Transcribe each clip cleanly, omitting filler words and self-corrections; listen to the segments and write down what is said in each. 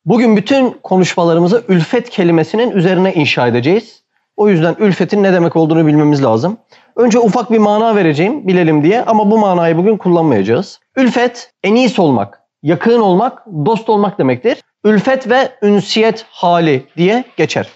Bugün bütün konuşmalarımızı ülfet kelimesinin üzerine inşa edeceğiz. O yüzden ülfetin ne demek olduğunu bilmemiz lazım. Önce ufak bir mana vereceğim bilelim diye ama bu manayı bugün kullanmayacağız. Ülfet, enis olmak, yakın olmak, dost olmak demektir. Ülfet ve ünsiyet hali diye geçer.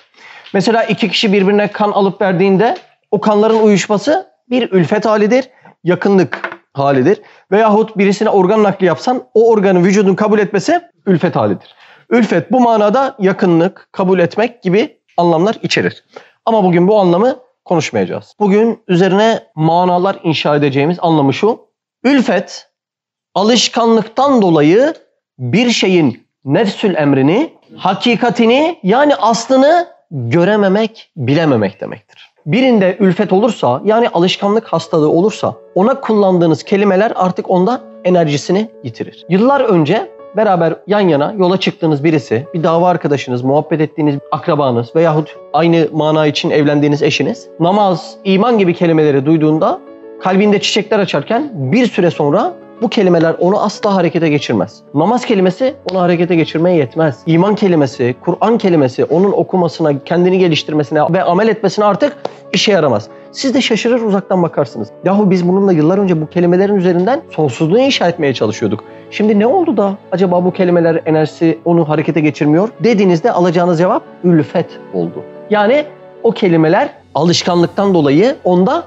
Mesela iki kişi birbirine kan alıp verdiğinde o kanların uyuşması bir ülfet halidir, yakınlık halidir. Veyahut birisine organ nakli yapsan o organı vücudun kabul etmesi ülfet halidir. Ülfet bu manada yakınlık, kabul etmek gibi anlamlar içerir. Ama bugün bu anlamı konuşmayacağız. Bugün üzerine manalar inşa edeceğimiz anlamı şu. Ülfet, alışkanlıktan dolayı bir şeyin nefsül emrini, hakikatini yani aslını görememek, bilememek demektir. Birinde ülfet olursa yani alışkanlık hastalığı olursa ona kullandığınız kelimeler artık onda enerjisini yitirir. Yıllar önce beraber yan yana yola çıktığınız birisi, bir dava arkadaşınız, muhabbet ettiğiniz akrabanız veyahut aynı mana için evlendiğiniz eşiniz namaz, iman gibi kelimeleri duyduğunda kalbinde çiçekler açarken bir süre sonra bu kelimeler onu asla harekete geçirmez. Namaz kelimesi onu harekete geçirmeye yetmez. İman kelimesi, Kur'an kelimesi onun okumasına, kendini geliştirmesine ve amel etmesine artık işe yaramaz. Siz de şaşırır uzaktan bakarsınız. Yahu biz bununla yıllar önce bu kelimelerin üzerinden sonsuzluğu inşa etmeye çalışıyorduk. Şimdi ne oldu da acaba bu kelimeler enerjisi onu harekete geçirmiyor dediğinizde alacağınız cevap ülfet oldu. Yani o kelimeler alışkanlıktan dolayı onda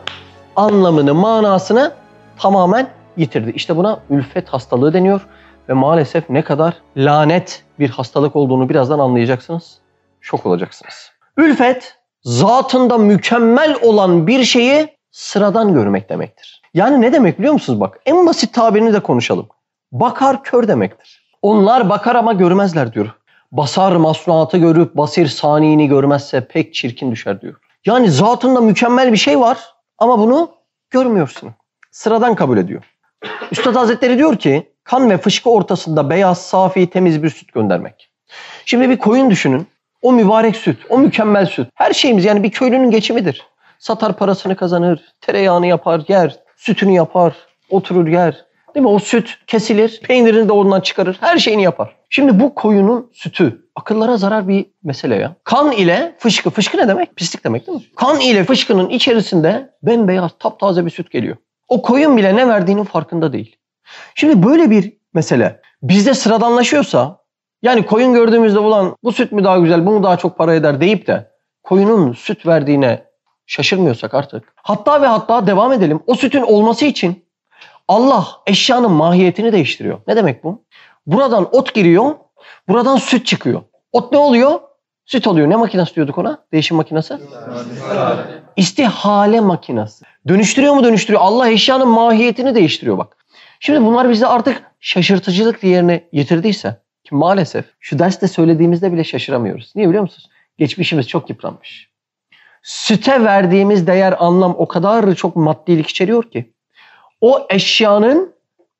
anlamını, manasını tamamen yitirdi. İşte buna ülfet hastalığı deniyor ve maalesef ne kadar lanet bir hastalık olduğunu birazdan anlayacaksınız. Şok olacaksınız. Ülfet, zatında mükemmel olan bir şeyi sıradan görmek demektir. Yani ne demek biliyor musunuz bak? En basit tabirini de konuşalım. Bakar kör demektir. Onlar bakar ama görmezler diyor. Basar masnuatı görüp basir saniyini görmezse pek çirkin düşer diyor. Yani zatında mükemmel bir şey var ama bunu görmüyorsun. Sıradan kabul ediyor. Üstad Hazretleri diyor ki kan ve fışkı ortasında beyaz, safi, temiz bir süt göndermek. Şimdi bir koyun düşünün. O mübarek süt, o mükemmel süt. Her şeyimiz yani bir köylünün geçimidir. Satar parasını kazanır, tereyağını yapar, yer, sütünü yapar, oturur yer. Değil mi? O süt kesilir, peynirini de ondan çıkarır, her şeyini yapar. Şimdi bu koyunun sütü akıllara zarar bir mesele ya. Kan ile fışkı, fışkı ne demek? Pislik demek değil mi? Kan ile fışkının içerisinde bembeyaz, taptaze bir süt geliyor. O koyun bile ne verdiğinin farkında değil. Şimdi böyle bir mesele bizde sıradanlaşıyorsa, yani koyun gördüğümüzde ulan bu süt mü daha güzel, bu mu daha çok para eder deyip de koyunun süt verdiğine şaşırmıyorsak artık. Hatta ve hatta devam edelim. O sütün olması için Allah eşyanın mahiyetini değiştiriyor. Ne demek bu? Buradan ot giriyor, buradan süt çıkıyor. Ot ne oluyor? Süt oluyor. Ne makinesi diyorduk ona? Değişim makinesi? İstihale makinesi. Dönüştürüyor mu dönüştürüyor? Allah eşyanın mahiyetini değiştiriyor bak. Şimdi bunlar bize artık şaşırtıcılık yerini yitirdiyse ki maalesef şu derste söylediğimizde bile şaşıramıyoruz. Niye biliyor musunuz? Geçmişimiz çok yıpranmış. Süte verdiğimiz değer, anlam o kadar çok maddilik içeriyor ki o eşyanın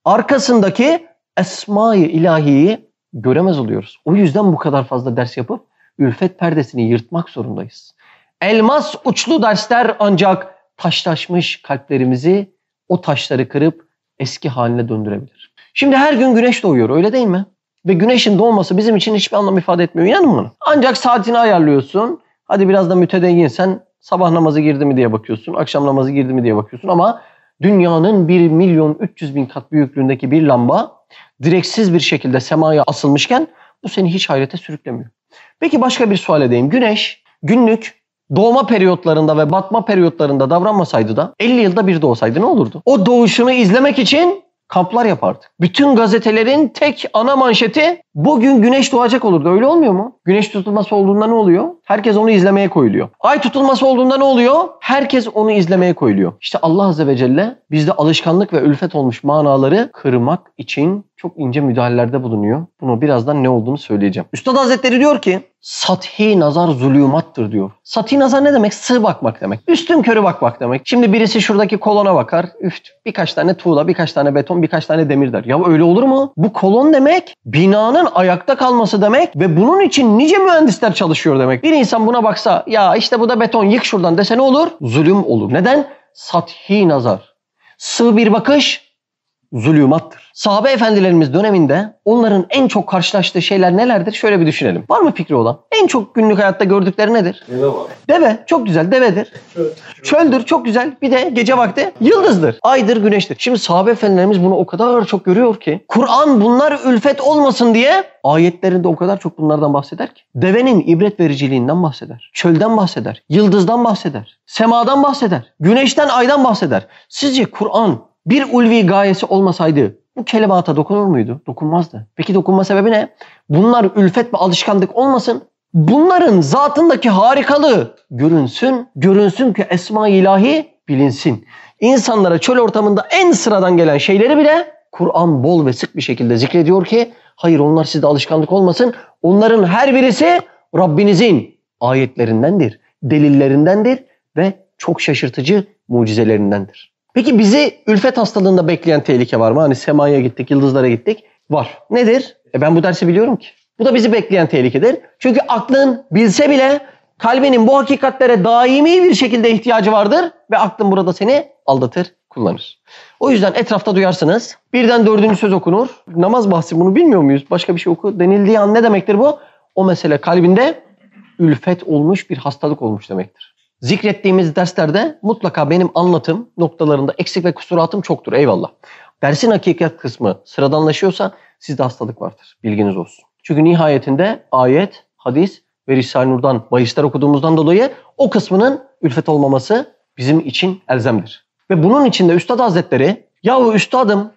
arkasındaki esma-i ilahiyi göremez oluyoruz. O yüzden bu kadar fazla ders yapıp ülfet perdesini yırtmak zorundayız. Elmas uçlu dersler ancak taşlaşmış kalplerimizi o taşları kırıp eski haline döndürebilir. Şimdi her gün güneş doğuyor öyle değil mi? Ve güneşin doğması bizim için hiçbir anlam ifade etmiyor. İnanın bana. Ancak saatini ayarlıyorsun. Hadi biraz da mütedeyinsen sabah namazı girdi mi diye bakıyorsun. Akşam namazı girdi mi diye bakıyorsun. Ama dünyanın 1.300.000 kat büyüklüğündeki bir lamba direksiz bir şekilde semaya asılmışken bu seni hiç hayrete sürüklemiyor. Peki başka bir sual edeyim. Güneş günlük doğma periyotlarında ve batma periyotlarında davranmasaydı da 50 yılda bir doğsaydı ne olurdu? O doğuşunu izlemek için kamplar yapardık. Bütün gazetelerin tek ana manşeti bugün güneş doğacak olurdu. Öyle olmuyor mu? Güneş tutulması olduğunda ne oluyor? Herkes onu izlemeye koyuluyor. Ay tutulması olduğunda ne oluyor? Herkes onu izlemeye koyuluyor. İşte Allah Azze ve Celle bizde alışkanlık ve ülfet olmuş manaları kırmak için çok ince müdahalelerde bulunuyor. Bunu birazdan ne olduğunu söyleyeceğim. Üstad Hazretleri diyor ki sathi nazar zulümattır diyor. Sathi nazar ne demek? Sığ bakmak demek. Üstün körü bakmak demek. Şimdi birisi şuradaki kolona bakar. Birkaç tane tuğla, birkaç tane beton, birkaç tane demir der. Ya öyle olur mu? Bu kolon demek binanın ayakta kalması demek ve bunun için nice mühendisler çalışıyor demek. Bir insan buna baksa ya işte bu da beton yık şuradan dese ne olur? Zulüm olur. Neden? Sathi nazar. Sığ bir bakış zulümattır. Sahabe efendilerimiz döneminde onların en çok karşılaştığı şeyler nelerdir? Şöyle bir düşünelim. Var mı fikri olan? En çok günlük hayatta gördükleri nedir? Deve var. Deve. Çok güzel. Devedir. Çöldür. Çok güzel. Bir de gece vakti yıldızdır. Aydır, güneştir. Şimdi sahabe efendilerimiz bunu o kadar çok görüyor ki Kur'an bunlar ülfet olmasın diye ayetlerinde o kadar çok bunlardan bahseder ki. Devenin ibret vericiliğinden bahseder. Çölden bahseder. Yıldızdan bahseder. Semadan bahseder. Güneşten, aydan bahseder. Sizce Kur'an bir ulvi gayesi olmasaydı bu kelimata dokunur muydu? Dokunmazdı. Peki dokunma sebebi ne? Bunlar ülfet ve alışkanlık olmasın. Bunların zatındaki harikalığı görünsün ki esma-i ilahi bilinsin. İnsanlara çöl ortamında en sıradan gelen şeyleri bile Kur'an bol ve sık bir şekilde zikrediyor ki hayır onlar sizde alışkanlık olmasın. Onların her birisi Rabbinizin ayetlerindendir, delillerindendir ve çok şaşırtıcı mucizelerindendir. Peki bizi ülfet hastalığında bekleyen tehlike var mı? Hani semaya gittik, yıldızlara gittik. Var. Nedir? Ben bu dersi biliyorum ki. Bu da bizi bekleyen tehlikedir. Çünkü aklın bilse bile kalbinin bu hakikatlere daimi bir şekilde ihtiyacı vardır ve aklın burada seni aldatır, kullanır. O yüzden etrafta duyarsınız. Birden 4. söz okunur. Namaz bahsi bunu bilmiyor muyuz? Başka bir şey oku denildiği an ne demektir bu? O mesele kalbinde ülfet olmuş bir hastalık olmuş demektir. Zikrettiğimiz derslerde mutlaka benim anlatım noktalarında eksik ve kusuratım çoktur. Eyvallah. Dersin hakikat kısmı sıradanlaşıyorsa sizde hastalık vardır. Bilginiz olsun. Çünkü nihayetinde ayet, hadis ve Risale-i Nur'dan bahisler okuduğumuzdan dolayı o kısmının ülfet olmaması bizim için elzemdir. Ve bunun için de Üstad Hazretleri, yahu üstadım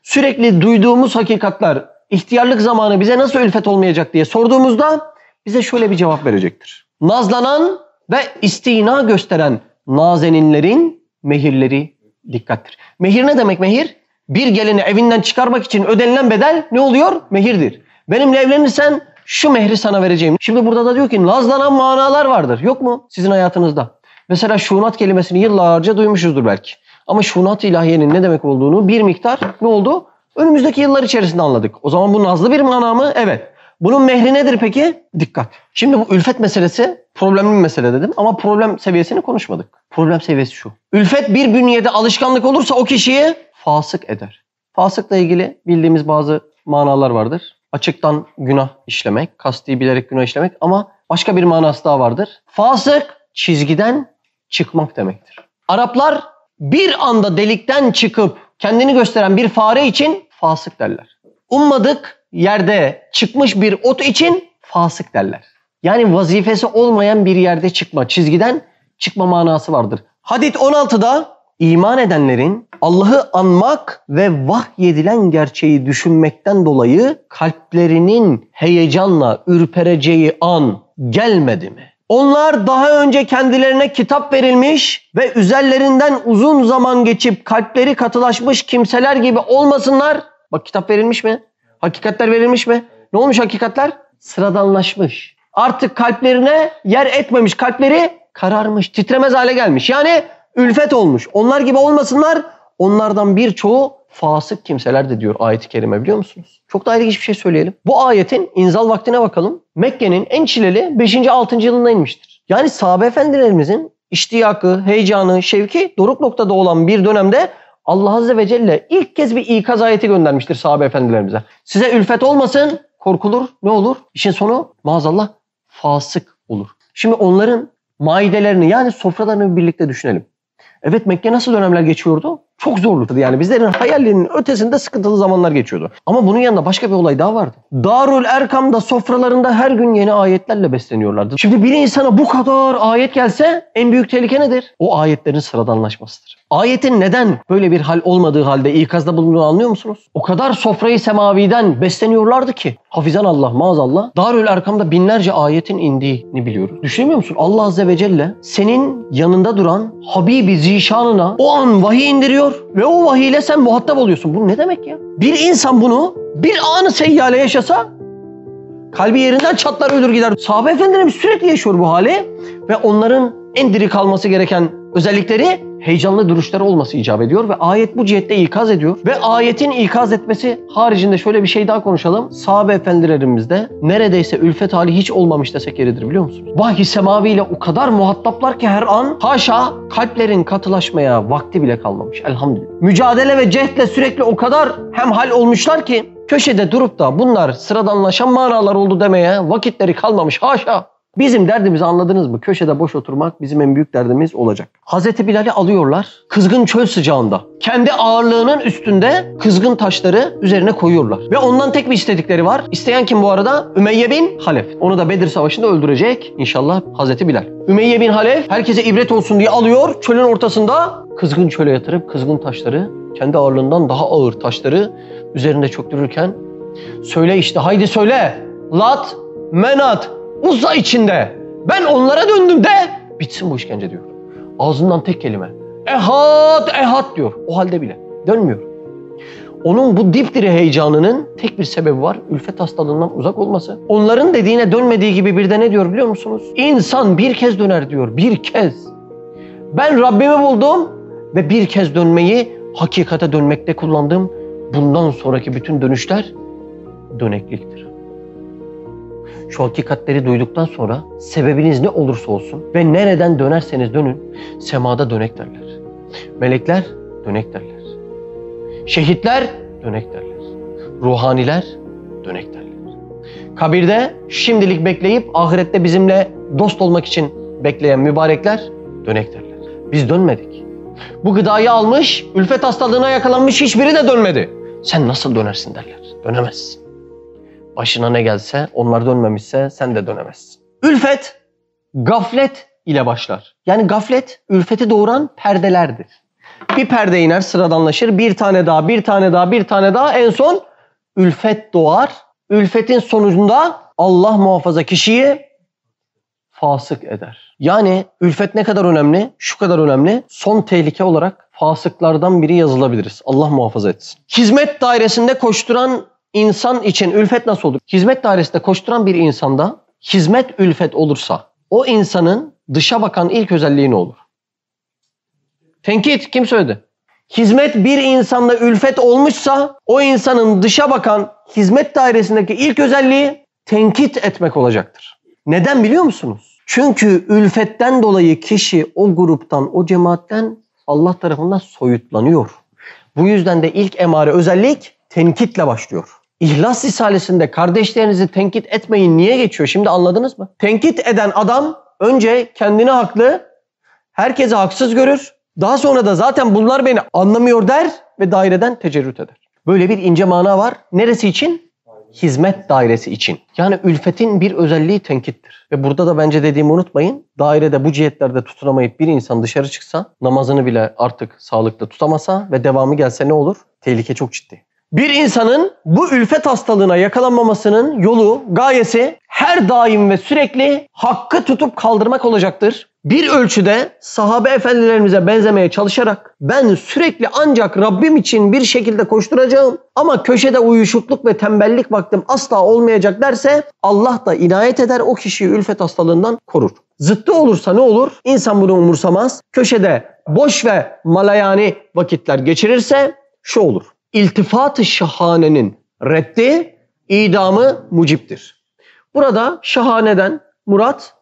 sürekli duyduğumuz hakikatler ihtiyarlık zamanı bize nasıl ülfet olmayacak diye sorduğumuzda bize şöyle bir cevap verecektir. Nazlanan ve istina gösteren nazeninlerin mehirleri dikkattir. Mehir ne demek mehir? Bir gelini evinden çıkarmak için ödenilen bedel ne oluyor? Mehirdir. Benimle evlenirsen şu mehri sana vereceğim. Şimdi burada da diyor ki nazlanan manalar vardır. Yok mu sizin hayatınızda? Mesela şunat kelimesini yıllarca duymuşuzdur belki. Ama şunat ilahiyenin ne demek olduğunu bir miktar ne oldu? Önümüzdeki yıllar içerisinde anladık. O zaman bu nazlı bir mana mı? Evet. Bunun mehri nedir peki? Dikkat. Şimdi bu ülfet meselesi problemli bir mesele dedim ama problem seviyesini konuşmadık. Problem seviyesi şu. Ülfet bir bünyede alışkanlık olursa o kişiyi fasık eder. Fasıkla ilgili bildiğimiz bazı manalar vardır. Açıktan günah işlemek, kasti bilerek günah işlemek ama başka bir manası daha vardır. Fasık çizgiden çıkmak demektir. Araplar bir anda delikten çıkıp kendini gösteren bir fare için fasık derler. Ummadık yerde çıkmış bir ot için fasık derler. Yani vazifesi olmayan bir yerde çıkma, çizgiden çıkma manası vardır. Hadid 16'da iman edenlerin Allah'ı anmak ve vahyedilen gerçeği düşünmekten dolayı kalplerinin heyecanla ürpereceği an gelmedi mi? Onlar daha önce kendilerine kitap verilmiş ve üzerlerinden uzun zaman geçip kalpleri katılaşmış kimseler gibi olmasınlar. Bak kitap verilmiş mi? Hakikatler verilmiş mi? Ne olmuş hakikatler? Sıradanlaşmış. Artık kalplerine yer etmemiş. Kalpleri kararmış, titremez hale gelmiş. Yani ülfet olmuş. Onlar gibi olmasınlar. Onlardan birçoğu fasık kimseler de diyor ayet-i kerime biliyor musunuz? Çok da ilginç bir şey söyleyelim. Bu ayetin inzal vaktine bakalım. Mekke'nin en çileli 5. 6. yılında inmiştir. Yani sahabe efendilerimizin iştiyakı, heyecanı, şevki doruk noktada olan bir dönemde Allah Azze ve Celle ilk kez bir ikaz ayeti göndermiştir sahabe efendilerimize. Size ülfet olmasın, korkulur. Ne olur? İşin sonu maazallah fasık olur. Şimdi onların maidelerini yani sofralarını birlikte düşünelim. Evet Mekke nasıl dönemler geçiyordu? Çok zorluydu yani bizlerin hayallerinin ötesinde sıkıntılı zamanlar geçiyordu. Ama bunun yanında başka bir olay daha vardı. Darül Erkam'da sofralarında her gün yeni ayetlerle besleniyorlardı. Şimdi bir insana bu kadar ayet gelse en büyük tehlike nedir? O ayetlerin sıradanlaşmasıdır. Ayetin neden böyle bir hal olmadığı halde ikazda bulunduğunu anlıyor musunuz? O kadar sofrayı semaviden besleniyorlardı ki hafizan Allah maazallah Darül Erkam'da binlerce ayetin indiğini biliyoruz. Düşünmüyor musun? Allah Azze ve Celle senin yanında duran Habibi Zişanına o an vahiy indiriyor ve o vahiyle sen muhatap oluyorsun. Bu ne demek ya? Bir insan bunu bir anı seyyale yaşasa kalbi yerinden çatlar ölür gider. Sahabe efendilerimiz sürekli yaşıyor bu hali ve onların en diri kalması gereken özellikleri heyecanlı duruşları olması icap ediyor ve ayet bu cihette ikaz ediyor. Ve ayetin ikaz etmesi haricinde şöyle bir şey daha konuşalım. Sahabe efendilerimizde neredeyse ülfet hali hiç olmamış desek yeridir, biliyor musunuz? Vahiy semaviyle o kadar muhataplar ki her an, haşa, kalplerin katılaşmaya vakti bile kalmamış elhamdülillah. Mücadele ve cehdle sürekli o kadar hemhal olmuşlar ki köşede durup da bunlar sıradanlaşan manalar oldu demeye vakitleri kalmamış, haşa. Bizim derdimizi anladınız mı? Köşede boş oturmak bizim en büyük derdimiz olacak. Hazreti Bilal'i alıyorlar kızgın çöl sıcağında. Kendi ağırlığının üstünde kızgın taşları üzerine koyuyorlar. Ve ondan tek bir istedikleri var. İsteyen kim bu arada? Ümeyye bin Halef. Onu da Bedir Savaşı'nda öldürecek inşallah Hazreti Bilal. Ümeyye bin Halef herkese ibret olsun diye alıyor. Çölün ortasında kızgın çöle yatırıp kızgın taşları, kendi ağırlığından daha ağır taşları üzerinde çöktürürken söyle işte, haydi söyle. Lat, Menat, Uzza içinde ben onlara döndüm de bitsin bu işkence diyor. Ağzından tek kelime. Ehad, ehad diyor. O halde bile dönmüyor. Onun bu dipdiri heyecanının tek bir sebebi var. Ülfet hastalığından uzak olması. Onların dediğine dönmediği gibi bir de ne diyor biliyor musunuz? İnsan bir kez döner diyor. Bir kez. Ben Rabbimi buldum ve bir kez dönmeyi hakikate dönmekte kullandım. Bundan sonraki bütün dönüşler dönekliktir. Şu hakikatleri duyduktan sonra sebebiniz ne olursa olsun ve nereden dönerseniz dönün, semada dönek derler. Melekler dönek derler. Şehitler dönek derler. Ruhaniler dönek derler. Kabirde şimdilik bekleyip ahirette bizimle dost olmak için bekleyen mübarekler dönek derler. Biz dönmedik. Bu gıdayı almış, ülfet hastalığına yakalanmış hiçbiri de dönmedi. Sen nasıl dönersin derler. Dönemezsin. Başına ne gelse, onlar dönmemişse sen de dönemezsin. Ülfet, gaflet ile başlar. Yani gaflet, ülfeti doğuran perdelerdir. Bir perde iner, sıradanlaşır. Bir tane daha, bir tane daha, bir tane daha. En son ülfet doğar. Ülfetin sonucunda Allah muhafaza kişiyi fasık eder. Yani ülfet ne kadar önemli? Şu kadar önemli. Son tehlike olarak fasıklardan biri yazılabiliriz. Allah muhafaza etsin. Hizmet dairesinde koşturan İnsan için ülfet nasıl olur? Hizmet dairesinde koşturan bir insanda hizmet ülfet olursa o insanın dışa bakan ilk özelliği ne olur? Tenkit. Kim söyledi? Hizmet bir insanda ülfet olmuşsa o insanın dışa bakan hizmet dairesindeki ilk özelliği tenkit etmek olacaktır. Neden biliyor musunuz? Çünkü ülfetten dolayı kişi o gruptan, o cemaatten Allah tarafından soyutlanıyor. Bu yüzden de ilk emare özellik tenkitle başlıyor. İhlas Risalesi'nde kardeşlerinizi tenkit etmeyin niye geçiyor? Şimdi anladınız mı? Tenkit eden adam önce kendini haklı, herkese haksız görür. Daha sonra da zaten bunlar beni anlamıyor der ve daireden tecerrüt eder. Böyle bir ince mana var. Neresi için? Hizmet dairesi için. Yani ülfetin bir özelliği tenkittir. Ve burada da bence dediğimi unutmayın. Dairede bu cihetlerde tutunamayıp bir insan dışarı çıksa, namazını bile artık sağlıklı tutamasa ve devamı gelse ne olur? Tehlike çok ciddi. Bir insanın bu ülfet hastalığına yakalanmamasının yolu, gayesi her daim ve sürekli hakkı tutup kaldırmak olacaktır. Bir ölçüde sahabe efendilerimize benzemeye çalışarak ben sürekli ancak Rabbim için bir şekilde koşturacağım ama köşede uyuşukluk ve tembellik vaktim asla olmayacak derse Allah da inayet eder, o kişiyi ülfet hastalığından korur. Zıttı olursa ne olur? İnsan bunu umursamaz. Köşede boş ve malayani vakitler geçirirse şu olur. İltifat-ı şahanenin reddi, idamı muciptir. Burada şahaneden murat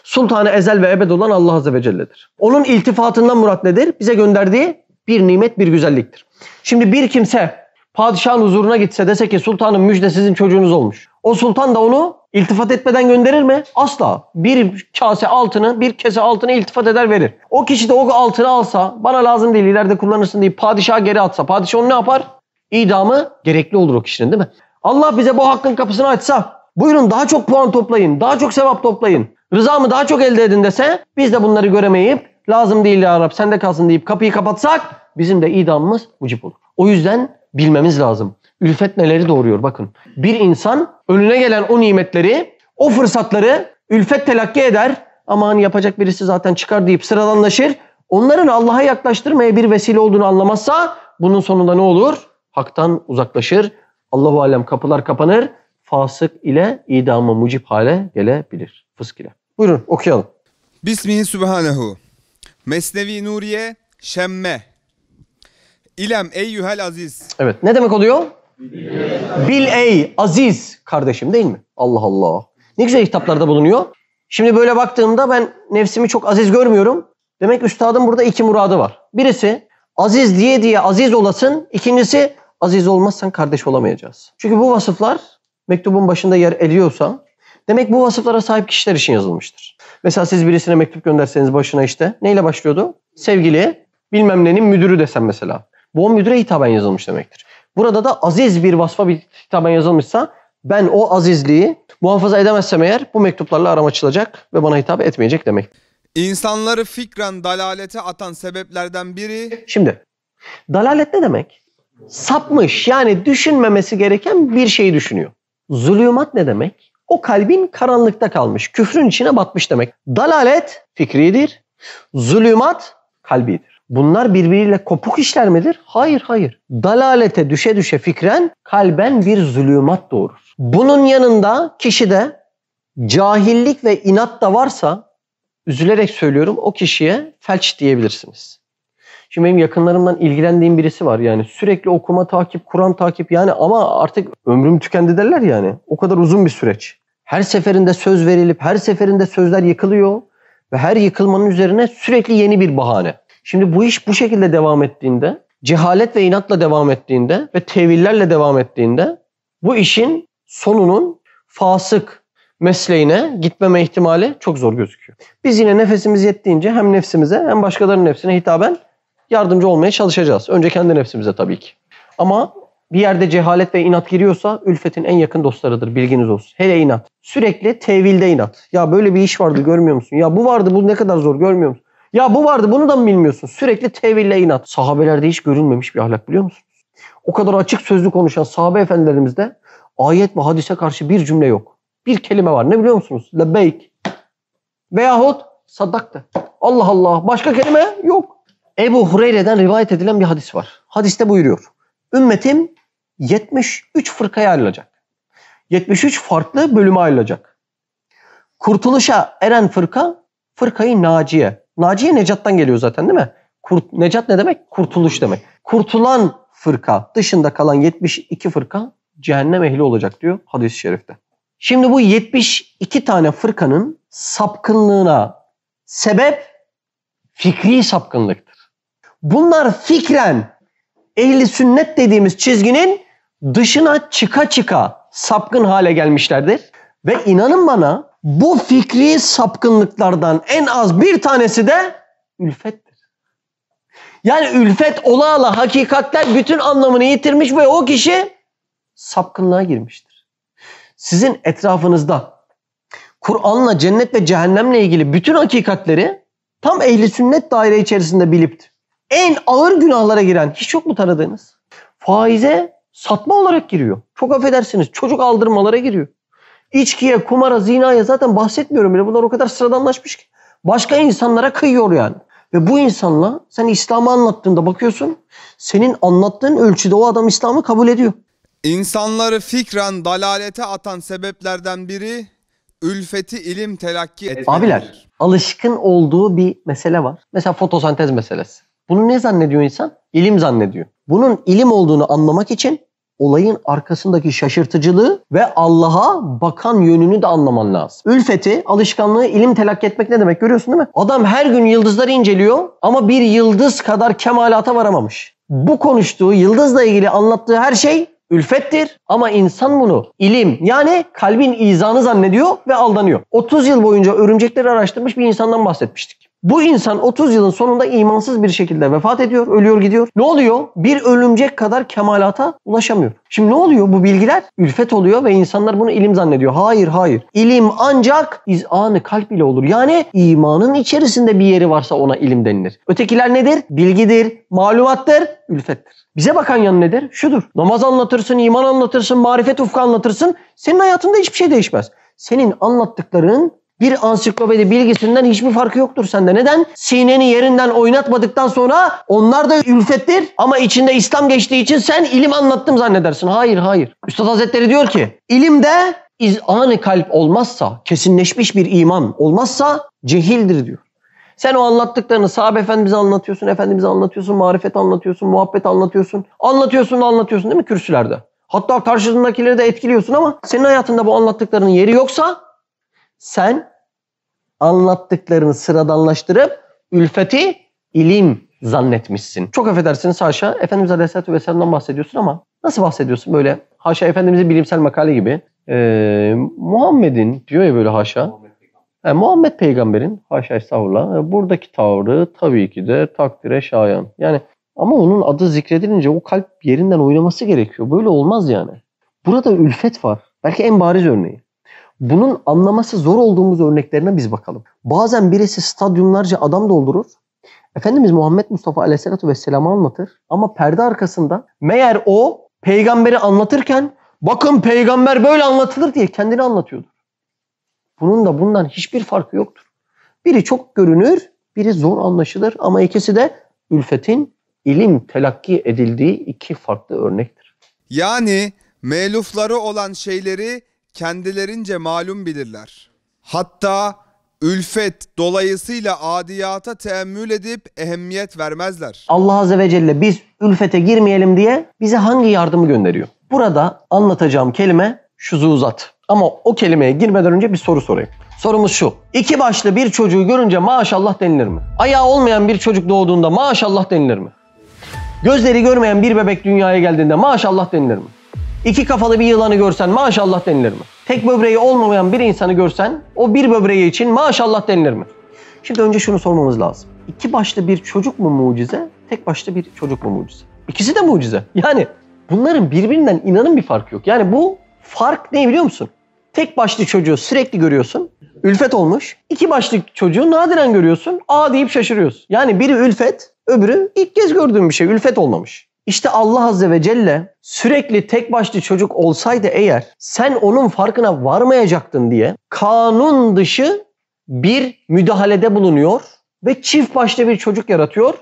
Sultan-ı Ezel ve Ebed olan Allah Azze ve Celle'dir. Onun iltifatından murat nedir? Bize gönderdiği bir nimet, bir güzelliktir. Şimdi bir kimse padişahın huzuruna gitse dese ki sultanım müjde sizin çocuğunuz olmuş. O sultan da onu iltifat etmeden gönderir mi? Asla. Bir kase altını, bir kese altını iltifat eder verir. O kişi de o altını alsa, bana lazım değil ileride kullanırsın deyip padişaha geri atsa, padişah onu ne yapar? İdamı gerekli olur o kişinin, değil mi? Allah bize bu hakkın kapısını açsa, buyurun daha çok puan toplayın, daha çok sevap toplayın, rızamı daha çok elde edin dese, biz de bunları göremeyip lazım değil ya Rab sende kalsın deyip kapıyı kapatsak bizim de idamımız mucip olur. O yüzden bilmemiz lazım. Ülfet neleri doğuruyor bakın. Bir insan önüne gelen o nimetleri, o fırsatları ülfet telakki eder. Aman yapacak birisi zaten çıkar deyip sıradanlaşır. Onların Allah'a yaklaştırmaya bir vesile olduğunu anlamazsa bunun sonunda ne olur? Hak'tan uzaklaşır. Allahu alem kapılar kapanır. Fasık ile idamı mucip hale gelebilir. Fısk ile. Buyurun okuyalım. Bismihi Sübhanehu. Mesnevi Nuriye şemme. İlem eyyühel aziz. Evet. Ne demek oluyor? Bil ey aziz kardeşim değil mi? Allah Allah. Ne güzel hitaplarda bulunuyor. Şimdi böyle baktığımda ben nefsimi çok aziz görmüyorum. Demek üstadın burada iki muradı var. Birisi aziz diye diye aziz olasın. İkincisi aziz olmazsan kardeş olamayacağız. Çünkü bu vasıflar mektubun başında yer ediyorsa demek bu vasıflara sahip kişiler için yazılmıştır. Mesela siz birisine mektup gönderseniz başına işte neyle başlıyordu? Sevgili bilmem nenin müdürü desem mesela. Bu o müdüre hitaben yazılmış demektir. Burada da aziz bir vasfa bir hitaben yazılmışsa ben o azizliği muhafaza edemezsem eğer bu mektuplarla aram açılacak ve bana hitap etmeyecek demek. İnsanları fikren dalalete atan sebeplerden biri... Şimdi dalalet ne demek? Sapmış, yani düşünmemesi gereken bir şeyi düşünüyor. Zulümat ne demek? O kalbin karanlıkta kalmış, küfrün içine batmış demek. Dalalet fikridir, zulümat kalbidir. Bunlar birbiriyle kopuk işler midir? Hayır, hayır. Dalalete düşe düşe fikren kalben bir zulümat doğurur. Bunun yanında kişide cahillik ve inat da varsa, üzülerek söylüyorum, o kişiye felç diyebilirsiniz. Şimdi benim yakınlarımdan ilgilendiğim birisi var yani sürekli okuma takip, Kur'an takip yani ama artık ömrüm tükendi derler yani. O kadar uzun bir süreç. Her seferinde söz verilip her seferinde sözler yıkılıyor ve her yıkılmanın üzerine sürekli yeni bir bahane. Şimdi bu iş bu şekilde devam ettiğinde, cehalet ve inatla devam ettiğinde ve tevillerle devam ettiğinde bu işin sonunun fasık mesleğine gitmeme ihtimali çok zor gözüküyor. Biz yine nefesimiz yettiğince hem nefsimize hem başkalarının nefsine hitaben yardımcı olmaya çalışacağız. Önce kendi nefsimize tabii ki. Ama bir yerde cehalet ve inat giriyorsa ülfetin en yakın dostlarıdır. Bilginiz olsun. Hele inat. Sürekli tevilde inat. Ya böyle bir iş vardı görmüyor musun? Ya bu vardı bu ne kadar zor görmüyor musun? Ya bu vardı bunu da mı bilmiyorsun? Sürekli teville inat. Sahabelerde hiç görülmemiş bir ahlak biliyor musunuz? O kadar açık sözlü konuşan sahabe efendilerimizde ayet ve hadise karşı bir cümle yok. Bir kelime var. Ne biliyor musunuz? Lebbeyk. Veyahut saddaktı. Allah Allah. Başka kelime yok. Ebu Hureyre'den rivayet edilen bir hadis var. Hadiste buyuruyor. Ümmetim 73 fırkaya ayrılacak. 73 farklı bölüme ayrılacak. Kurtuluşa eren fırka, fırkayı naciye. Naciye necattan geliyor zaten değil mi? Necat ne demek? Kurtuluş demek. Kurtulan fırka dışında kalan 72 fırka cehennem ehli olacak diyor hadis-i şerifte. Şimdi bu 72 tane fırkanın sapkınlığına sebep fikri sapkınlıktır. Bunlar fikren ehli sünnet dediğimiz çizginin dışına çıka çıka sapkın hale gelmişlerdir. Ve inanın bana bu fikri sapkınlıklardan en az bir tanesi de ülfettir. Yani ülfet ola ala hakikatler bütün anlamını yitirmiş ve o kişi sapkınlığa girmiştir. Sizin etrafınızda Kur'an'la cennet ve cehennemle ilgili bütün hakikatleri tam ehli sünnet daire içerisinde bilip en ağır günahlara giren hiç yok mu tanıdığınız? Faize satma olarak giriyor. Çok affedersiniz çocuk aldırmalara giriyor. İçkiye, kumara, zinaya zaten bahsetmiyorum bile. Bunlar o kadar sıradanlaşmış ki. Başka insanlara kıyıyor yani. Ve bu insanla sen İslam'ı anlattığında bakıyorsun senin anlattığın ölçüde o adam İslam'ı kabul ediyor. İnsanları fikren dalalete atan sebeplerden biri ülfeti ilim telakki etmektir. Abiler alışkın olduğu bir mesele var. Mesela fotosentez meselesi. Bunu ne zannediyor insan? İlim zannediyor. Bunun ilim olduğunu anlamak için olayın arkasındaki şaşırtıcılığı ve Allah'a bakan yönünü de anlaman lazım. Ülfeti, alışkanlığı, ilim telakki etmek ne demek görüyorsun değil mi? Adam her gün yıldızları inceliyor ama bir yıldız kadar kemalata varamamış. Bu konuştuğu, yıldızla ilgili anlattığı her şey ülfettir ama insan bunu ilim yani kalbin izanı zannediyor ve aldanıyor. 30 yıl boyunca örümcekleri araştırmış bir insandan bahsetmiştik. Bu insan 30 yılın sonunda imansız bir şekilde vefat ediyor, ölüyor gidiyor. Ne oluyor? Bir örümcek kadar kemalata ulaşamıyor. Şimdi ne oluyor? Bu bilgiler ülfet oluyor ve insanlar bunu ilim zannediyor. Hayır, hayır. İlim ancak izanı kalp ile olur. Yani imanın içerisinde bir yeri varsa ona ilim denilir. Ötekiler nedir? Bilgidir, malumattır, ülfettir. Bize bakan yanı nedir? Şudur. Namaz anlatırsın, iman anlatırsın, marifet ufku anlatırsın. Senin hayatında hiçbir şey değişmez. Senin anlattıkların bir ansiklopedi bilgisinden hiçbir farkı yoktur sende. Neden? Sineni yerinden oynatmadıktan sonra onlar da ülfettir ama içinde İslam geçtiği için sen ilim anlattım zannedersin. Hayır, hayır. Üstad Hazretleri diyor ki ilimde izan-ı kalp olmazsa, kesinleşmiş bir iman olmazsa cehildir diyor. Sen o anlattıklarını sahabe efendimize anlatıyorsun, efendimize anlatıyorsun, marifet anlatıyorsun, muhabbet anlatıyorsun. Anlatıyorsun değil mi kürsülerde? Hatta karşındakileri de etkiliyorsun ama senin hayatında bu anlattıklarının yeri yoksa sen anlattıklarını sıradanlaştırıp ülfeti ilim zannetmişsin. Çok affedersiniz haşa. Efendimiz Aleyhisselatü Vesselam'dan bahsediyorsun ama nasıl bahsediyorsun böyle? Haşa Efendimiz'in bilimsel makale gibi. Muhammed'in diyor ya böyle haşa. Muhammed peygamberin haşa estağfurullah. Buradaki tavrı tabii ki de takdire şayan. Yani ama onun adı zikredilince o kalp yerinden oynaması gerekiyor. Böyle olmaz yani. Burada ülfet var. Belki en bariz örneği. Bunun anlaması zor olduğumuz örneklerine biz bakalım. Bazen birisi stadyumlarca adam doldurur. Efendimiz Muhammed Mustafa Aleyhisselatü Vesselam'ı anlatır. Ama perde arkasında meğer o peygamberi anlatırken bakın peygamber böyle anlatılır diye kendini anlatıyordur. Bunun da bundan hiçbir farkı yoktur. Biri çok görünür, biri zor anlaşılır ama ikisi de ülfetin ilim telakki edildiği iki farklı örnektir. Yani melufları olan şeyleri kendilerince malum bilirler. Hatta ülfet dolayısıyla adiyata teemmül edip ehemmiyet vermezler. Allah Azze ve Celle biz ülfete girmeyelim diye bize hangi yardımı gönderiyor? Burada anlatacağım kelime şuzuzat. Ama o kelimeye girmeden önce bir soru sorayım. Sorumuz şu. İki başlı bir çocuğu görünce maşallah denilir mi? Ayağı olmayan bir çocuk doğduğunda maşallah denilir mi? Gözleri görmeyen bir bebek dünyaya geldiğinde maşallah denilir mi? İki kafalı bir yılanı görsen maşallah denilir mi? Tek böbreği olmayan bir insanı görsen o bir böbreği için maşallah denilir mi? Şimdi önce şunu sormamız lazım. İki başlı bir çocuk mu mucize? Tek başlı bir çocuk mu mucize? İkisi de mucize. Yani bunların birbirinden inanın bir farkı yok. Yani bu fark ne biliyor musun? Tek başlı çocuğu sürekli görüyorsun. Ülfet olmuş. İki başlı çocuğu nadiren görüyorsun. Aa deyip şaşırıyorsun. Yani biri ülfet, öbürü ilk kez gördüğün bir şey. Ülfet olmamış. İşte Allah Azze ve Celle sürekli tek başlı çocuk olsaydı eğer sen onun farkına varmayacaktın diye kanun dışı bir müdahalede bulunuyor ve çift başlı bir çocuk yaratıyor.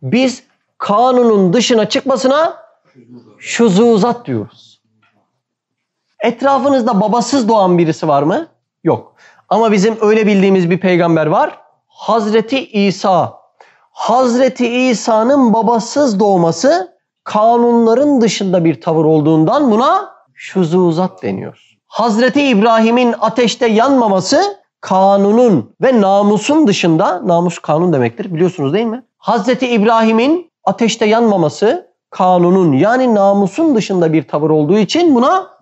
Biz kanunun dışına çıkmasına şuzuzat diyoruz. Etrafınızda babasız doğan birisi var mı? Yok. Ama bizim öyle bildiğimiz bir peygamber var. Hazreti İsa. Hazreti İsa'nın babasız doğması kanunların dışında bir tavır olduğundan buna şuzuzat deniyor. Hazreti İbrahim'in ateşte yanmaması kanunun ve namusun dışında, namus kanun demektir biliyorsunuz değil mi? Hazreti İbrahim'in ateşte yanmaması kanunun yani namusun dışında bir tavır olduğu için buna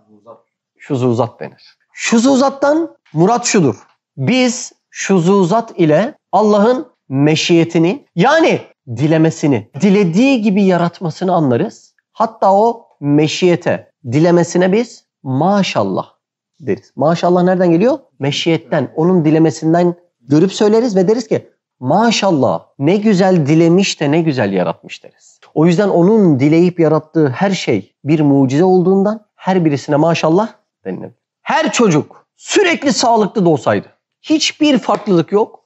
şuzuzat denir. Şuzuzattan murat şudur. Biz şuzuzat ile Allah'ın meşiyetini yani dilemesini, dilediği gibi yaratmasını anlarız. Hatta o meşiyete, dilemesine biz maşallah deriz. Maşallah nereden geliyor? Meşiyetten, onun dilemesinden görüp söyleriz ve deriz ki maşallah ne güzel dilemiş de ne güzel yaratmış deriz. O yüzden onun dileyip yarattığı her şey bir mucize olduğundan her birisine maşallah denilir. Her çocuk sürekli sağlıklı doğsaydı, hiçbir farklılık yok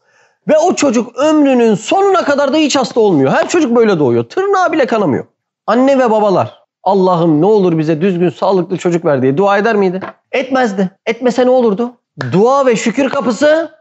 ve o çocuk ömrünün sonuna kadar da hiç hasta olmuyor. Her çocuk böyle doğuyor. Tırnağı bile kanamıyor. Anne ve babalar Allah'ım ne olur bize düzgün sağlıklı çocuk ver diye dua eder miydi? Etmezdi. Etmese ne olurdu? Dua ve şükür kapısı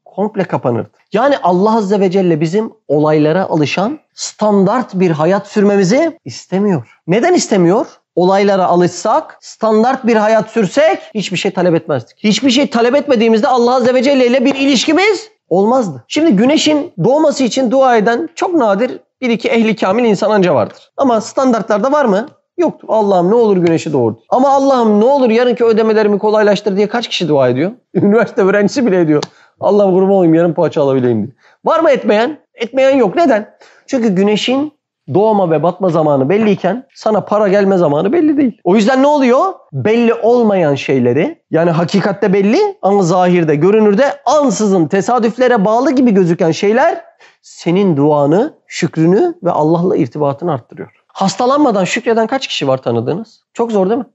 komple kapanırdı. Yani Allah Azze ve Celle bizim olaylara alışan standart bir hayat sürmemizi istemiyor. Neden istemiyor? Olaylara alışsak, standart bir hayat sürsek hiçbir şey talep etmezdik. Hiçbir şey talep etmediğimizde Allah Azze ve Celle ile bir ilişkimiz olmazdı. Şimdi güneşin doğması için dua eden çok nadir bir iki ehli kamil insan anca vardır. Ama standartlarda var mı? Yoktur. Allah'ım ne olur güneşi doğur. Ama Allah'ım ne olur yarınki ödemelerimi kolaylaştır diye kaç kişi dua ediyor? Üniversite öğrencisi bile ediyor. Allah'ım kurban olayım yarın poğaça alabileyim diye. Var mı etmeyen? Etmeyen yok. Neden? Çünkü güneşin doğma ve batma zamanı belliyken sana para gelme zamanı belli değil. O yüzden ne oluyor? Belli olmayan şeyleri yani hakikatte belli ama zahirde, görünürde ansızın tesadüflere bağlı gibi gözüken şeyler senin duanı, şükrünü ve Allah'la irtibatını arttırıyor. Hastalanmadan şükreden kaç kişi var tanıdığınız? Çok zor değil mi?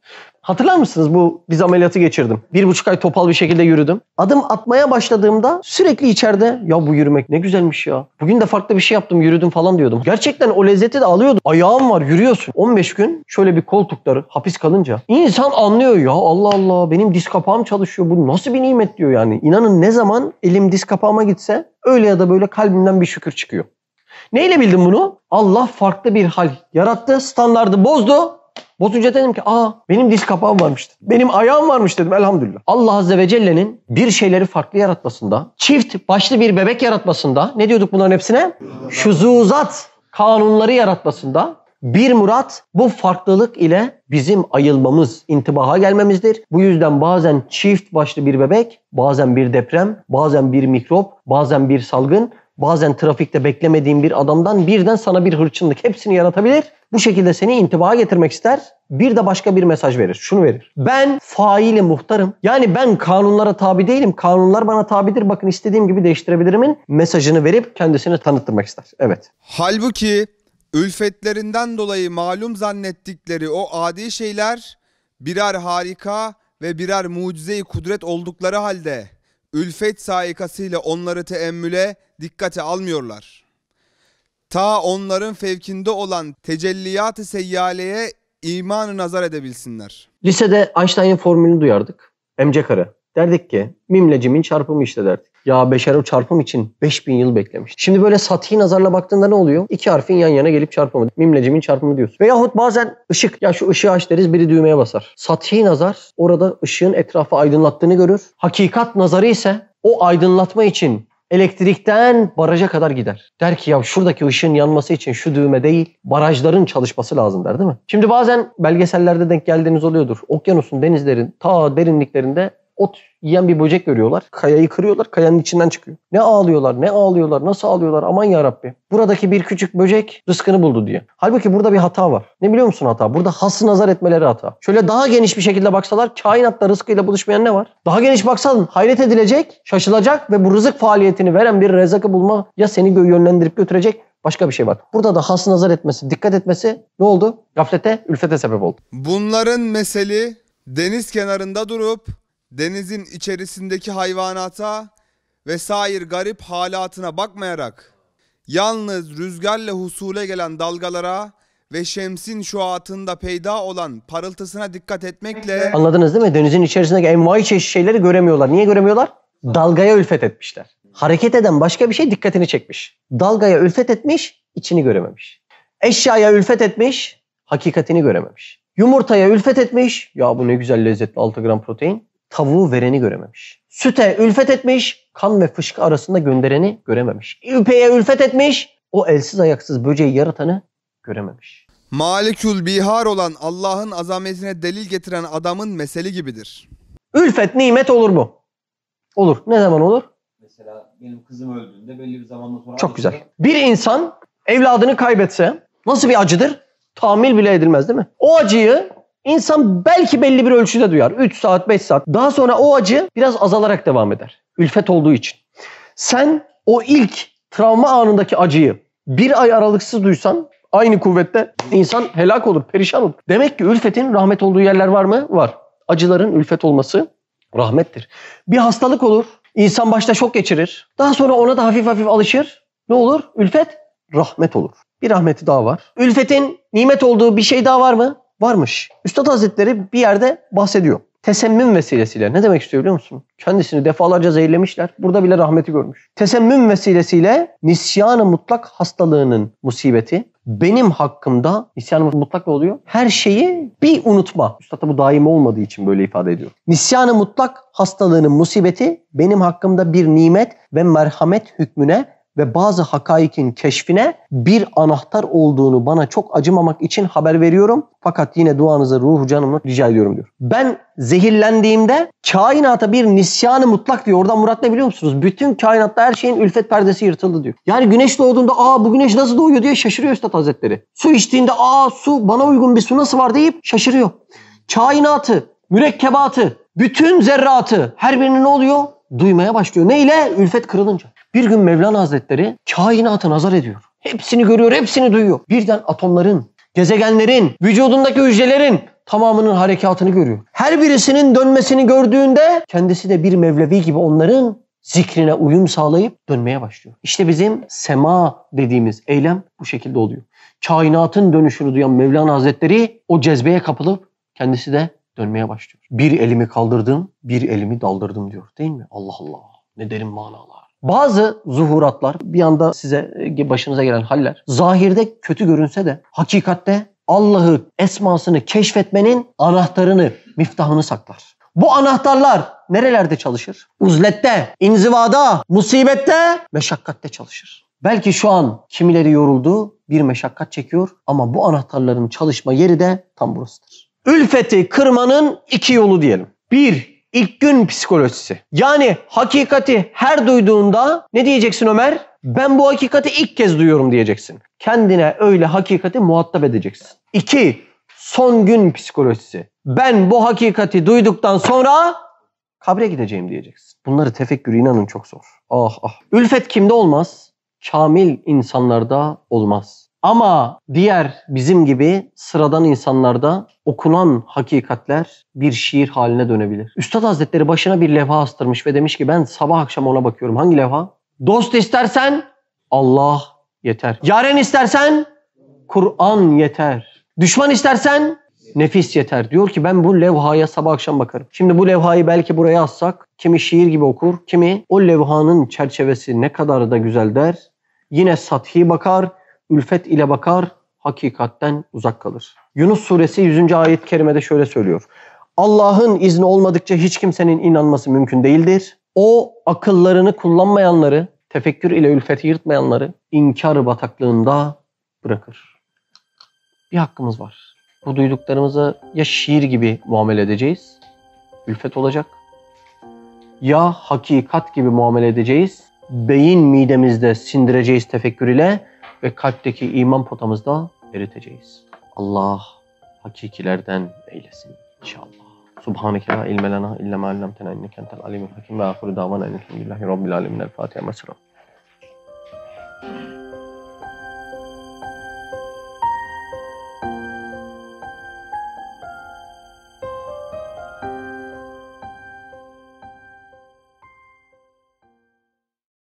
Hatırlar mısınız bu diz ameliyatı geçirdim. 1,5 ay topal bir şekilde yürüdüm. Adım atmaya başladığımda sürekli içeride ya bu yürümek ne güzelmiş ya. Bugün de farklı bir şey yaptım yürüdüm falan diyordum. Gerçekten o lezzeti de alıyordum. Ayağım var yürüyorsun. 15 gün şöyle bir koltukları hapis kalınca insan anlıyor ya Allah Allah benim diz kapağım çalışıyor. Bu nasıl bir nimet diyor yani. İnanın ne zaman elim diz kapağıma gitse öyle ya da böyle kalbimden bir şükür çıkıyor. Neyle bildim bunu? Allah farklı bir hal yarattı, standardı bozdu. Bozunca dedim ki benim diz kapağım varmış. Benim ayağım varmış dedim elhamdülillah. Allah Azze ve Celle'nin bir şeyleri farklı yaratmasında, çift başlı bir bebek yaratmasında, ne diyorduk bunların hepsine? Şuzuzat kanunları yaratmasında bir murat bu farklılık ile bizim ayılmamız, intibaha gelmemizdir. Bu yüzden bazen çift başlı bir bebek, bazen bir deprem, bazen bir mikrop, bazen bir salgın, bazen trafikte beklemediğin bir adamdan birden sana bir hırçınlık hepsini yaratabilir. Bu şekilde seni intibaha getirmek ister. Bir de başka bir mesaj verir. Şunu verir. Ben faili muhtarım. Yani ben kanunlara tabi değilim. Kanunlar bana tabidir. Bakın istediğim gibi değiştirebilirimin mesajını verip kendisini tanıttırmak ister. Evet. Halbuki ülfetlerinden dolayı malum zannettikleri o adi şeyler birer harika ve birer mucize-i kudret oldukları halde ülfet saikasıyla onları teemmüle, dikkate almıyorlar. Ta onların fevkinde olan tecelliyat-ı seyyaleye imanı nazar edebilsinler. Lisede Einstein'ın formülünü duyardık. MC kare. Derdik ki mimle cimin çarpımı işte derdik. Ya beşer o çarpım için 5000 yıl beklemiş. Şimdi böyle sati nazarla baktığında ne oluyor? İki harfin yan yana gelip çarpımı. Mimle cimin çarpımı diyorsun. Veyahut bazen ışık. Ya şu ışığı aç deriz biri düğmeye basar. Sati nazar orada ışığın etrafı aydınlattığını görür. Hakikat nazarı ise o aydınlatma için elektrikten baraja kadar gider. Der ki ya şuradaki ışığın yanması için şu düğme değil, barajların çalışması lazım der değil mi? Şimdi bazen belgesellerde denk geldiğiniz oluyordur. Okyanusun, denizlerin ta derinliklerinde ot yiyen bir böcek görüyorlar. Kayayı kırıyorlar, kayanın içinden çıkıyor. Ne ağlıyorlar, ne ağlıyorlar, nasıl ağlıyorlar aman yarabbi. Buradaki bir küçük böcek rızkını buldu diye. Halbuki burada bir hata var. Ne biliyor musun hata? Burada hası nazar etmeleri hata. Şöyle daha geniş bir şekilde baksalar kainatta rızkıyla buluşmayan ne var? Daha geniş baksan hayret edilecek, şaşılacak ve bu rızık faaliyetini veren bir rezakı bulma ya seni yönlendirip götürecek başka bir şey var. Burada da hası nazar etmesi, dikkat etmesi ne oldu? Gaflete, ülfete sebep oldu. Bunların meseli deniz kenarında durup denizin içerisindeki hayvanata ve sair garip halatına bakmayarak yalnız rüzgarla husule gelen dalgalara ve şemsin şuatında peyda olan parıltısına dikkat etmekle... Anladınız değil mi? Denizin içerisindeki envai çeşit şeyleri göremiyorlar. Niye göremiyorlar? Dalgaya ülfet etmişler. Hareket eden başka bir şey dikkatini çekmiş. Dalgaya ülfet etmiş, içini görememiş. Eşyaya ülfet etmiş, hakikatini görememiş. Yumurtaya ülfet etmiş, ya bu ne güzel lezzetli 6 gram protein. Tavuğu vereni görememiş. Süte ülfet etmiş, kan ve fışkı arasında göndereni görememiş. İpeye ülfet etmiş, o elsiz ayaksız böceği yaratanı görememiş. Malikül bihar olan Allah'ın azametine delil getiren adamın meseli gibidir. Ülfet nimet olur mu? Olur. Ne zaman olur? Mesela benim kızım öldüğünde belli bir zamandan sonra... Çok güzel. Bir insan evladını kaybetse nasıl bir acıdır? Tahammül bile edilmez değil mi? O acıyı İnsan belki belli bir ölçüde duyar. 3 saat, 5 saat. Daha sonra o acı biraz azalarak devam eder. Ülfet olduğu için. Sen o ilk travma anındaki acıyı bir ay aralıksız duysan aynı kuvvette insan helak olur, perişan olur. Demek ki ülfetin rahmet olduğu yerler var mı? Var. Acıların ülfet olması rahmettir. Bir hastalık olur. İnsan başta şok geçirir. Daha sonra ona da hafif hafif alışır. Ne olur? Ülfet rahmet olur. Bir rahmeti daha var. Ülfetin nimet olduğu bir şey daha var mı? Varmış. Üstad Hazretleri bir yerde bahsediyor. Tesemmüm vesilesiyle. Ne demek istiyor biliyor musun? Kendisini defalarca zehirlemişler. Burada bile rahmeti görmüş. Tesemmüm vesilesiyle nisyan-ı mutlak hastalığının musibeti benim hakkımda, nisyan-ı mutlak ne oluyor? Her şeyi bir unutma. Üstad da bu daimi olmadığı için böyle ifade ediyor. Nisyan-ı mutlak hastalığının musibeti benim hakkımda bir nimet ve merhamet hükmüne ve bazı hakaikin keşfine bir anahtar olduğunu bana çok acımamak için haber veriyorum. Fakat yine duanızı ruhu canımla rica ediyorum diyor. Ben zehirlendiğimde kainata bir nisyan-ı mutlak diyor. Oradan murat ne biliyor musunuz? Bütün kainatta her şeyin ülfet perdesi yırtıldı diyor. Yani güneş doğduğunda bu güneş nasıl doğuyor diye şaşırıyor Üstad Hazretleri. Su içtiğinde su bana uygun bir su nasıl var deyip şaşırıyor. Kainatı, mürekkebatı, bütün zerratı her birini ne oluyor? Duymaya başlıyor. Neyle? Ülfet kırılınca. Bir gün Mevlana Hazretleri kainatı nazar ediyor. Hepsini görüyor, hepsini duyuyor. Birden atomların, gezegenlerin, vücudundaki hücrelerin tamamının harekatını görüyor. Her birisinin dönmesini gördüğünde kendisi de bir Mevlevi gibi onların zikrine uyum sağlayıp dönmeye başlıyor. İşte bizim sema dediğimiz eylem bu şekilde oluyor. Kainatın dönüşünü duyan Mevlana Hazretleri o cezbeye kapılıp kendisi de dönmeye başlıyor. Bir elimi kaldırdım, bir elimi daldırdım diyor değil mi? Allah Allah, ne derin manalar. Bazı zuhuratlar, bir anda size başınıza gelen haller, zahirde kötü görünse de hakikatte Allah'ı, esmasını keşfetmenin anahtarını, miftahını saklar. Bu anahtarlar nerelerde çalışır? Uzlette, inzivada, musibette, meşakkatte çalışır. Belki şu an kimileri yoruldu, bir meşakkat çekiyor ama bu anahtarların çalışma yeri de tam burasıdır. Ülfeti kırmanın iki yolu diyelim. Bir, ilk gün psikolojisi. Yani hakikati her duyduğunda ne diyeceksin Ömer? Ben bu hakikati ilk kez duyuyorum diyeceksin. Kendine öyle hakikati muhatap edeceksin. İki, son gün psikolojisi. Ben bu hakikati duyduktan sonra kabre gideceğim diyeceksin. Bunları tefekkür inanın çok zor. Ah ah. Ülfet kimde olmaz? Kamil insanlarda olmaz. Ama diğer bizim gibi sıradan insanlarda okunan hakikatler bir şiir haline dönebilir. Üstad Hazretleri başına bir levha astırmış ve demiş ki ben sabah akşam ona bakıyorum. Hangi levha? Dost istersen Allah yeter. Yaren istersen Kur'an yeter. Düşman istersen nefis yeter. Diyor ki ben bu levhaya sabah akşam bakarım. Şimdi bu levhayı belki buraya assak kimi şiir gibi okur, kimi o levhanın çerçevesi ne kadar da güzel der. Yine sathi bakar, ülfet ile bakar, hakikatten uzak kalır. Yunus suresi 100. ayet-i kerimede şöyle söylüyor. Allah'ın izni olmadıkça hiç kimsenin inanması mümkün değildir. O akıllarını kullanmayanları, tefekkür ile ülfeti yırtmayanları inkar bataklığında bırakır. Bir hakkımız var. Bu duyduklarımızı ya şiir gibi muamele edeceğiz, ülfet olacak. Ya hakikat gibi muamele edeceğiz, beyin midemizde sindireceğiz tefekkür ile ve kalpteki iman potamızda eriteceğiz. Allah hakikilerden eylesin inşallah. Subhaneke la ilme lena illa ma allamtena inneke entel alimul hakim ve ahiru davana elhamdülillahi rabbil alemin. El Fatiha.